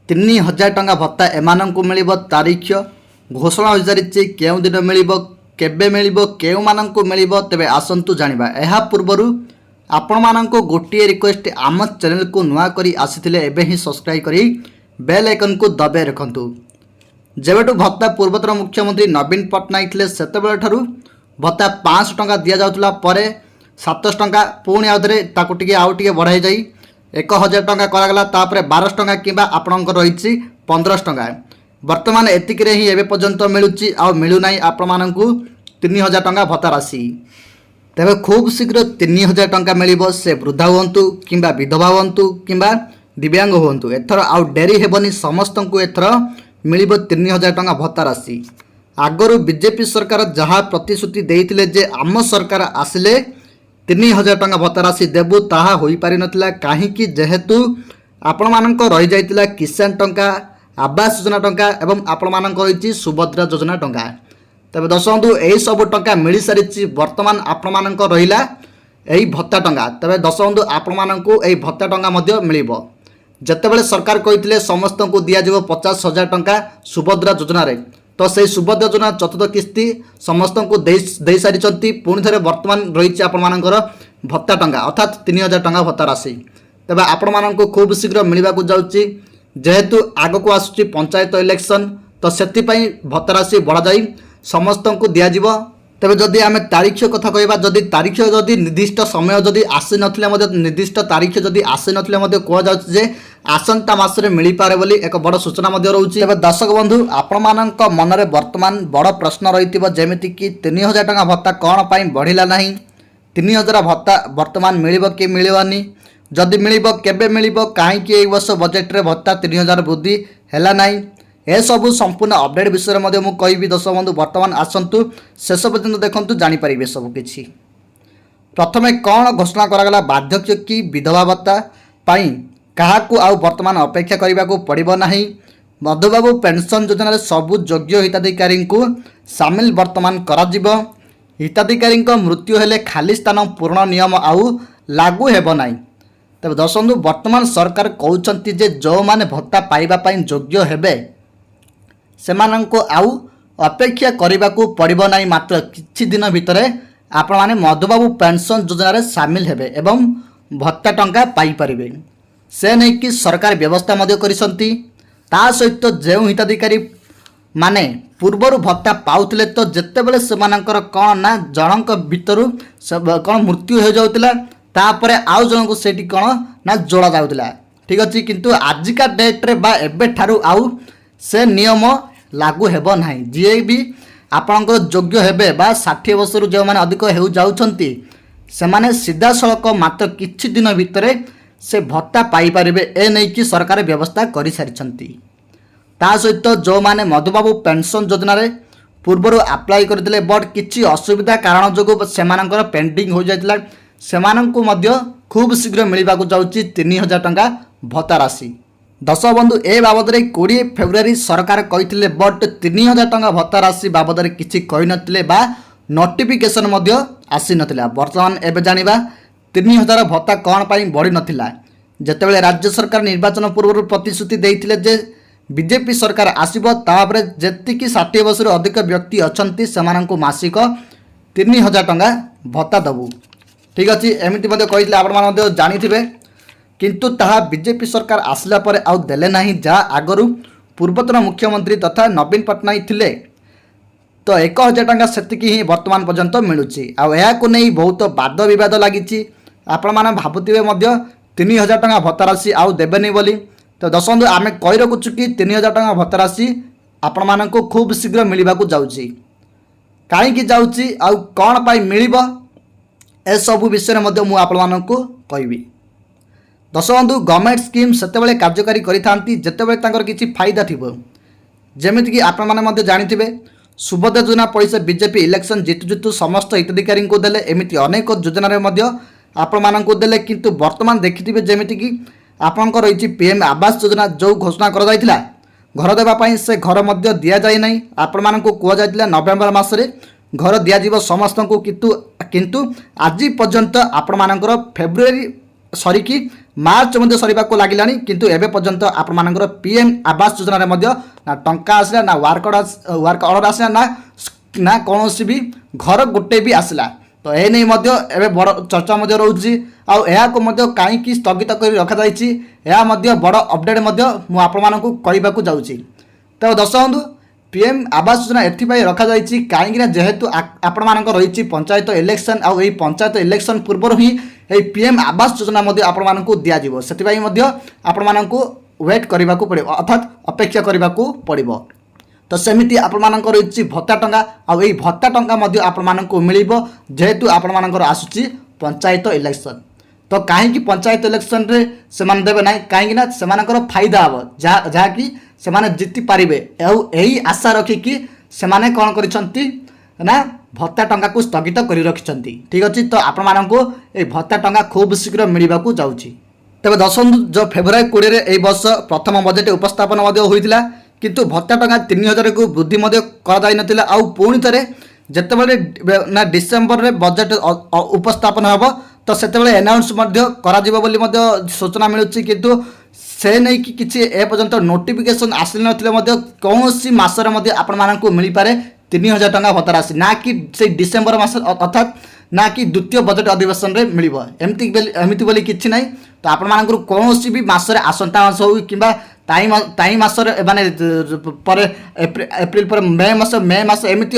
3000 टंका भत्ता एमानंकु मिलिबो तारीख घोषणा हो सारी केउ दिन मिलिबो केबे मिलिबो केउ मानंकु मिलिबो तेबे आसंतु जानिबा। एहा पूर्वरु आपण मानंको गोटिए रिक्वेस्ट आम चैनल को नुआ करी आसीथिले एबे ही सब्सक्राइब करी बेल आइकन को दबे रखंतु। जेबेटु भत्ता पूर्वतन मुख्यमंत्री नवीन पट्टनायक थिले सेतेबेले ठारु भत्ता 500 टंका दिया जाउतला परे 700 टंका पुणी आउथरे ताकु टिके आउ टिके बढ़ाई जाई 1000 टंका करागला तापरे 1200 टंका किबा आपणक रहिछि 1500 टंका। वर्तमान एतिकरे ही एबे पर्यंत मिलुछि आ मिलु नाही आपण मानंकु 3000 टंका भत्ता राशि। तेबे खूब शीघ्र 3000 टंका मिलिबो से वृद्धा हुंतु किंबा विधवा हुंतु किंबा दिव्यांग हुंतु एथर आउ डेरी हेबनी समस्तंकु एथर मिलिबो 3000 टंका भत्ता राशि। आगरु बीजेपी सरकार जहाँ प्रतिश्रुति देइथिले जे आम सरकार आसिले 3000 टंका भत्ता राशि देबु ताहा होई पारि नथिला काहेकि जेहेतु आपण मानक रहि जाइतिला किसान टंका आवास योजना टंका एवं आपण मानक रहिछि सुभद्रा योजना टंका। तबे दशबंधु एही सब टंका मिली सारिछि वर्तमान आपण मानक रहिला एही भत्ता टंका। तबे दशबंधु आपण मानक एही भत्ता टंका मध्य मिलिबो। जेतेबेले सरकार कहिथिले समस्तंकु दिया जिवो 50,000 टंका सुभद्रा योजना रे तो से सुभद्रा योजना चतुर्थ किस्ती समस्तंकु देई सारिचंती पुणी थरे वर्तमान रहिछि आपण मानकर भत्ता टंका अर्थात 3000 टंका भत्ता राशि। तबे आपण मानक खूब शीघ्र मिलिबाकु जाउछि जेहेतु आगको आसुछि पंचायत इलेक्शन तो सेति पई भत्ता राशि बढ़ा जाई समस्तंकु दिया जिवो। तबे जदि आमे तारीख कथा कहबा जदि तारीख जदि निर्दिष्ट समय जदि आसी नथिले मध्य निर्दिष्ट तारीख जदि आसी नथिले मध्य कोआ जाउछि जे आसंता मासरे मिली पारे बोली एक बड़ सूचना मध्य रहउछि। तबे दर्शक बंधु आपण मानक मनरे वर्तमान बड़ प्रश्न रहितिबो जेमिति कि 3000 टंका भत्ता कोन पई बढ़िला नाही 3000 भत्ता वर्तमान मिलिबो कि मिलिबानी जदि मिलिबो केबे मिलिबो काहे कि एई वर्ष बजेट रे भत्ता 3000 वृद्धि हैला नाही ए सबु संपूर्ण अपडेट विषय में मु कहबी। दर्शक बंधु वर्तमान आसंतु शेष पर्यंत देखंतु जानि परिबे सब किछि। प्रथमे कौन घोषणा करागला बार्धक्य की विधवा भत्ता पाई काहाकू आउ वर्तमान अपेक्षा करने पड़ो ना मधुबाबू पेंशन योजना सबु योग्य हिताधिकारी को सामिल वर्तमान कर हिताधिकारी मृत्यु हेले खाली स्थान पूर्ण नियम आउ लागू हेब ना। तबे दर्शक वर्तमान सरकार कहउछंती जे जो माने भत्ता पाइबा पाई योग्य हेबे सेमानंको आउ अपेक्षा करने पड़ो ना मात्र किछि दिन भितर आपण माने मधुबाबू पेंशन योजना रे सामिल हेबे एवं भत्ता टंका पाई परिबे से नहीं कि सरकार व्यवस्था मध्य करिसंती। ता सहित जो हिताधिकारी माने पूर्वर भत्ता पाउथिले तो जेतेबेले सेमानंकर कोन ना जनक भितरु कोन मृत्यु हो जाउतिला तापरे आउ जनक सेठी कोन ना जोड़ा जाउतिला ठीक अछि किंतु आजिका डेट रे बा एबे ठारु आउ से नियम लागू हेबो नाही। जे भी आपणकर योग्य हेबे बा 60 वर्ष जो माने अधिक हेउ जाउछंती से माने सीधा सड़क मात्र किछि दिन भितरे से भत्ता पाई परिबे ए नै कि सरकार व्यवस्था करि सारिछंती। ता सहित जो माने मधुबाबू पेंशन योजना रे पूर्वरु अप्लाई करथिले बट किछि असुविधा कारण जोगो सेमानकर पेंडिंग हो जाइतिला सेमानंकु मध्य खूब शीघ्र मिलिबाकु जाउची 3000 टंका भत्ता राशि। दर्शक बंधु ए बाबद 20 फेब्रुआरी सरकार कहिथिले बट 3000 टंका भत्ता राशि बाबद किछि कहि नथिले बा नोटिफिकेशन मध्य आसी नथिला। वर्तमान एबे जानिबा 3000 भत्ता कौन पाई बढ़ी नथिला जेतेबेले राज्य सरकार निर्वाचन पूर्व प्रतिश्रुति देइथिले जे बीजेपी सरकार आसीबो तापरे जेतिकी 60 वर्ष अधिक व्यक्ति अछंती सेमानंकु मासिक 3000 टंका भत्ता दबु ठीक अछि एमिति मध्य कहिथिले आपण मान मध्य जानिथिबे किंतु ताहा बीजेपी सरकार आसला परे आउ देले नाही जा आगरु पूर्वतन मुख्यमंत्री तथा नवीन पट्टनायक थिले तो 1000 टंका सेतिकी ही वर्तमान पर्यंत मिलुची आ एहा को नै बहुत वाद विवाद लागिची आपण माने भाबुथिबे मध्य 3000 टंका भत्ता राशि आउ देबेनी बोली। तो दर्शक आमे कहि रखुछु कि 3000 टंका भत्ता राशि आपण माननको खूब शीघ्र मिलिबाकू जाउची काहे कि जाउची आउ कोन पाई मिलिबो ए सब विषय मध्य मु आपण माननको कहबी। दर्शक बंधु गवर्नमेंट स्कीम सेतेबेले कार्यकारी करिथांती जेतेबेले तांकर किछि फायदा थिबो जेमिति कि आपण माने मध्य जानिथिबे सुभद्रा योजना पैसा बीजेपी इलेक्शन जितु जितु समस्त हिताधिकारी को देले एमिति अनेक योजना रे मध्य आपण माननको देले किंतु वर्तमान देखिथिबे जेमिति कि आपनकर रहिछि पीएम आवास योजना जो घोषणा करा जायतिला घर देबा पई से घर मध्य दिया जाय नै आपण माननको कोआ जायतिला नवेम्बर मासरे घर दिया जीव समस्तंको किंतु आज पर्यंत आपण मानकर फेब्रुआरी सरी कि ମାର୍ଚ୍ଚ ମଧ୍ୟ ସରିବାକୁ ଲାଗିଲାଣି କିନ୍ତୁ ଏବେ ପର୍ଯ୍ୟନ୍ତ ଆପଣମାନଙ୍କର ପିଏମ୍ ଆବାସ ଯୋଜନାରେ ମଧ୍ୟ ନା ଟଙ୍କା ଆସିଲା ନା ୱାର୍କ ଅର୍ଡର ଆସିଲା ନା କୌଣସି ବି ଘର ଗୋଟେ ବି ଆସିଲା। ତ ଏ ନେଇ ମଧ୍ୟ ଏବେ ବଡ଼ ଚର୍ଚ୍ଚା ମଧ୍ୟ ରହୁଛି ଆଉ ଏହାକୁ ମଧ୍ୟ କାହିଁକି ସ୍ଥଗିତ କରି ରଖାଯାଇଛି ଏହା ମଧ୍ୟ ବଡ଼ ଅପଡେଟ୍ ମଧ୍ୟ ମୁଁ ଆପଣମାନଙ୍କୁ କହିବାକୁ ଯାଉଛି। ତେବେ ଦର୍ଶକ ବନ୍ଧୁ ପିଏମ୍ ଆବାସ ଯୋଜନା ଏଥିପାଇଁ ରଖାଯାଇଛି କାହିଁକିନା ଯେହେତୁ ଆପଣମାନଙ୍କ ରହିଛି ପଞ୍ଚାୟତ ଇଲେକ୍ସନ୍ ଆଉ ଏହି ପଞ୍ଚାୟତ ଇଲେକ୍ସନ୍ ପୂର୍ବରୁ ହିଁ ଏହି ପିଏମ୍ ଆବାସ ଯୋଜନା ମଧ୍ୟ ଆପଣମାନଙ୍କୁ ଦିଆଯିବ। ସେଥିପାଇଁ ମଧ୍ୟ ଆପଣମାନଙ୍କୁ ୱେଟ୍ କରିବାକୁ ପଡ଼ିବ ଅର୍ଥାତ୍ ଅପେକ୍ଷା କରିବାକୁ ପଡ଼ିବ। ତ ସେମିତି ଆପଣମାନଙ୍କ ରହିଛି ଭତ୍ତା ଟଙ୍କା ଆଉ ଏହି ଭତ୍ତା ଟଙ୍କା ମଧ୍ୟ ଆପଣମାନଙ୍କୁ ମିଳିବ ଯେହେତୁ ଆପଣମାନଙ୍କର ଆସୁଛି ପଞ୍ଚାୟତ ଇଲେକ୍ସନ୍। ତ କାହିଁକି ପଞ୍ଚାୟତ ଇଲେକ୍ସନ୍ରେ ସେମାନେ ଦେବେ ନାହିଁ କାହିଁକି ନା ସେମାନଙ୍କର ଫାଇଦା ହେବ ଯାହାକି ସେମାନେ ଜିତି ପାରିବେ ଆଉ ଏହି ଆଶା ରଖିକି ସେମାନେ କ'ଣ କରିଛନ୍ତି ନା ଭତ୍ତା ଟଙ୍କାକୁ ସ୍ଥଗିତ କରି ରଖିଛନ୍ତି। ଠିକ୍ ଅଛି ତ ଆପଣମାନଙ୍କୁ ଏହି ଭତ୍ତା ଟଙ୍କା ଖୁବ୍ ଶୀଘ୍ର ମିଳିବାକୁ ଯାଉଛି। ତେବେ ଦର୍ଶକ ଯେଉଁ ଫେବୃଆରୀ 20ରେ ଏହି ବର୍ଷ ପ୍ରଥମ ବଜେଟ୍ ଉପସ୍ଥାପନ ମଧ୍ୟ ହୋଇଥିଲା କିନ୍ତୁ ଭତ୍ତା ଟଙ୍କା 3000କୁ ବୃଦ୍ଧି ମଧ୍ୟ କରାଯାଇନଥିଲା ଆଉ ପୁଣି ଥରେ ଯେତେବେଳେ ନା ଡିସେମ୍ବରରେ ବଜେଟ୍ ଉପସ୍ଥାପନ ହେବ ତ ସେତେବେଳେ ଆନାଉନ୍ସ ମଧ୍ୟ କରାଯିବ ବୋଲି ମଧ୍ୟ ସୂଚନା ମିଳୁଛି କିନ୍ତୁ ସେ ନେଇକି କିଛି ଏପର୍ଯ୍ୟନ୍ତ ନୋଟିଫିକେସନ୍ ଆସିନଥିଲେ ମଧ୍ୟ କୌଣସି ମାସରେ ମଧ୍ୟ ଆପଣମାନଙ୍କୁ ମିଳିପାରେ 3000 ଟଙ୍କା ଭତ୍ତା ରାଶି ନା କି ସେଇ ଡିସେମ୍ବର ମାସ ଅର୍ଥାତ୍ ନା କି ଦ୍ୱିତୀୟ ବଜେଟ୍ ଅଧିବେଶନରେ ମିଳିବ ଏମିତି ବୋଲି କିଛି ନାହିଁ। ତ ଆପଣମାନଙ୍କର କୌଣସି ବି ମାସରେ ଆସନ୍ତା ମାସ ହେଉ କିମ୍ବା ତାଇ ମାସରେ ମାନେ ପରେ ଏପ୍ରିଲ ପରେ ମେ ମାସ ଏମିତି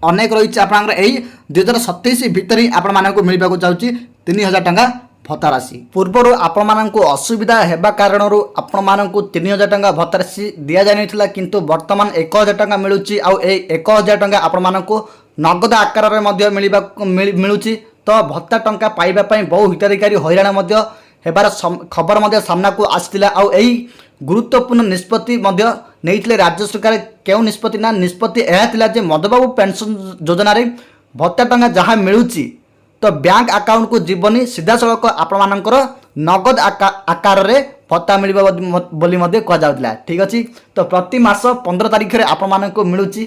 ଅନେକ ରହିଛି ଆପଣଙ୍କର ଏହି 2027 ଭିତରେ ହିଁ ଆପଣମାନଙ୍କୁ ମିଳିବାକୁ ଯାଉଛି 3000 ଟଙ୍କା ଭତ୍ତା ରାଶି। ପୂର୍ବରୁ ଆପଣମାନଙ୍କୁ ଅସୁବିଧା ହେବା କାରଣରୁ ଆପଣମାନଙ୍କୁ 3000 ଟଙ୍କା ଭତ୍ତା ରାଶି ଦିଆଯାଇନଥିଲା କିନ୍ତୁ ବର୍ତ୍ତମାନ 1000 ଟଙ୍କା ମିଳୁଛି ଆଉ ଏହି 1000 ଟଙ୍କା ଆପଣମାନଙ୍କୁ ନଗଦ ଆକାରରେ ମଧ୍ୟ ମିଳୁଛି। ତ ଭତ୍ତା ଟଙ୍କା ପାଇବା ପାଇଁ ବହୁ ହିତାଧିକାରୀ ହଇରାଣ ମଧ୍ୟ ହେବାର ଖବର ମଧ୍ୟ ସାମ୍ନାକୁ ଆସିଥିଲା ଆଉ ଏହି ଗୁରୁତ୍ୱପୂର୍ଣ୍ଣ ନିଷ୍ପତ୍ତି ମଧ୍ୟ ନେଇଥିଲେ ରାଜ୍ୟ ସରକାର। କେଉଁ ନିଷ୍ପତ୍ତି ନା ନିଷ୍ପତ୍ତି ଏହା ଥିଲା ଯେ ମଧୁବାବୁ ପେନ୍ସନ୍ ଯୋଜନାରେ ଭତ୍ତା ଟଙ୍କା ଯାହା ମିଳୁଛି ତ ବ୍ୟାଙ୍କ ଆକାଉଣ୍ଟକୁ ଯିବନି ସିଧାସଳଖ ଆପଣମାନଙ୍କର ନଗଦ ଆକାରରେ ଭତ୍ତା ମିଳିବ ବୋଲି ମଧ୍ୟ କୁହାଯାଉଥିଲା। ଠିକ୍ ଅଛି ତ ପ୍ରତି ମାସ 15 ତାରିଖରେ ଆପଣମାନଙ୍କୁ ମିଳୁଛି